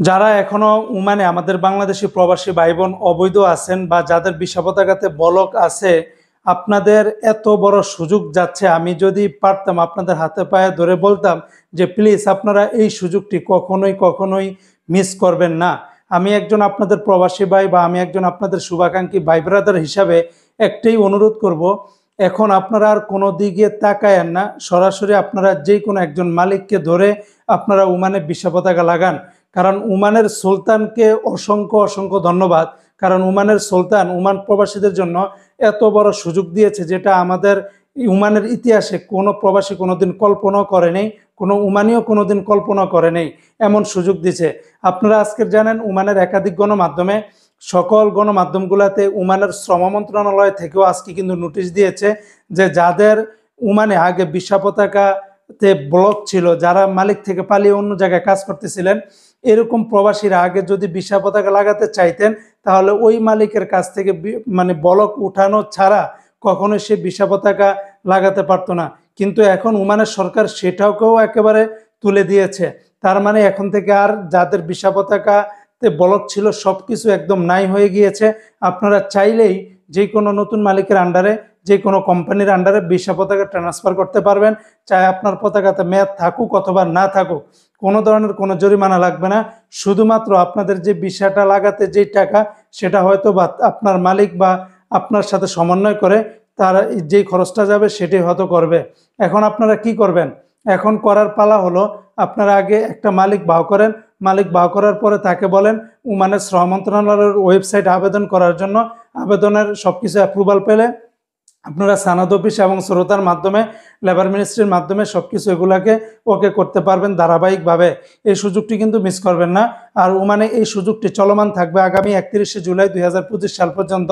যারা এখনো ওমানে আমাদের বাংলাদেশি প্রবাসী ভাই বোন অবৈধ আছেন বা যাদের ভিসা পতাকাতে বলক আছে, আপনাদের এত বড় সুযোগ যাচ্ছে। আমি যদি পারতাম আপনাদের হাতে পায়ে ধরে বলতাম যে প্লিজ আপনারা এই সুযোগটি কখনোই কখনোই মিস করবেন না। আমি একজন আপনাদের প্রবাসী ভাই বা আমি একজন আপনাদের শুভাকাঙ্ক্ষী ভাই ব্রাদার হিসাবে একটাই অনুরোধ করব, এখন আপনারা আর কোনো দিকে তাকায়েন না, সরাসরি আপনারা যে কোনো একজন মালিককে ধরে আপনারা ওমানে ভিসা পতাকা লাগান। কারণ ওমানের সুলতানকে অসংখ্য অসংখ্য ধন্যবাদ। কারণ ওমানের সুলতান ওমান প্রবাসীদের জন্য এত বড় সুযোগ দিয়েছে, যেটা আমাদের ওমানের ইতিহাসে কোনো প্রবাসী কোনোদিন কল্পনাও করে নেই, কোনো ওমানিও কোনোদিন কল্পনা করে নেই। এমন সুযোগ দিয়েছে। আপনারা আজকের জানেন ওমানের একাধিক গণমাধ্যমে, সকল গণমাধ্যমগুলোতে ওমানের শ্রম মন্ত্রণালয় থেকেও আজকে কিন্তু নোটিশ দিয়েছে যে যাদের ওমানে আগে ভিসা পতাকাতে ব্লক ছিল, যারা মালিক থেকে পালিয়ে অন্য জায়গায় কাজ করতেছিলেন, এরকম প্রবাসীরা আগে যদি ভিসা পতাকা লাগাতে চাইতেন তাহলে ওই মালিকের কাছ থেকে মানে বলক উঠানো ছাড়া কখনোই সে ভিসা পতাকা লাগাতে পারতো না। কিন্তু এখন ওমানের সরকার সেটাকেও একেবারে তুলে দিয়েছে। তার মানে এখন থেকে আর যাদের ভিসা পতাকাতে বলক ছিল সব কিছু একদম নাই হয়ে গিয়েছে। আপনারা চাইলেই যে কোনো নতুন মালিকের আন্ডারে, যে কোনো কোম্পানির আন্ডারে ভিসা পতাকা ট্রান্সফার করতে পারবেন। চাই আপনার পতাকাতে মেয়াদ থাকুক অথবা না থাকুক, কোনো ধরনের কোনো জরিমানা লাগবে না। শুধুমাত্র আপনাদের যে ভিসাটা লাগাতে যেই টাকা, সেটা হয়তো বা আপনার মালিক বা আপনার সাথে সমন্বয় করে তার যেই খরচটা যাবে সেটাই হয়তো করবে। এখন আপনারা কি করবেন? এখন করার পালা হলো, আপনারা আগে একটা মালিক বাও করেন। মালিক বাও করার পরে তাকে বলেন ওমানের শ্রম মন্ত্রণালয়ের ওয়েবসাইট আবেদন করার জন্য। আবেদনের সব কিছু অ্যাপ্রুভাল পেলে আপনারা সানাদ অফিস এবং শ্রোতার মাধ্যমে, লেবার মিনিস্ট্রির মাধ্যমে সব কিছু এগুলাকে ওকে করতে পারবেন ধারাবাহিকভাবে। এই সুযোগটি কিন্তু মিস করবেন না। আর ওমানে এই সুযোগটি চলমান থাকবে আগামী 31শে জুলাই 2025 সাল পর্যন্ত।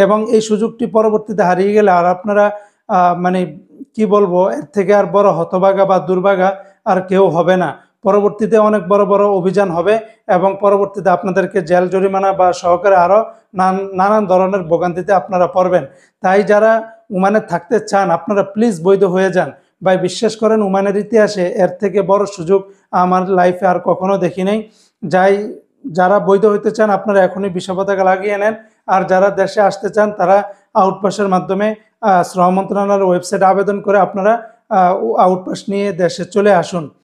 এবং এই সুযোগটি পরবর্তীতে হারিয়ে গেলে আর আপনারা মানে কি বলবো, এর থেকে আর বড় হতভাগা বা দুর্ভাগা আর কেউ হবে না। পরবর্তীতে অনেক বড় বড় অভিযান হবে এবং পরবর্তীতে আপনাদেরকে জেল জরিমানা বা সহকারে আরও নানান ধরনের ভোগান্তিতে আপনারা পড়বেন। তাই যারা ওমানে থাকতে চান আপনারা প্লিজ বৈধ হয়ে যান। ভাই বিশ্বাস করেন ওমানের ইতিহাসে এর থেকে বড় সুযোগ আমার লাইফে আর কখনো দেখি নাই। যারা বৈধ হইতে চান আপনারা এখনই ভিসা পতাকা লাগিয়ে নেন। আর যারা দেশে আসতে চান তারা আউটপাসের মাধ্যমে শ্রম মন্ত্রণালয়ের ওয়েবসাইটে আবেদন করে আপনারা আউটপাস নিয়ে দেশে চলে আসুন।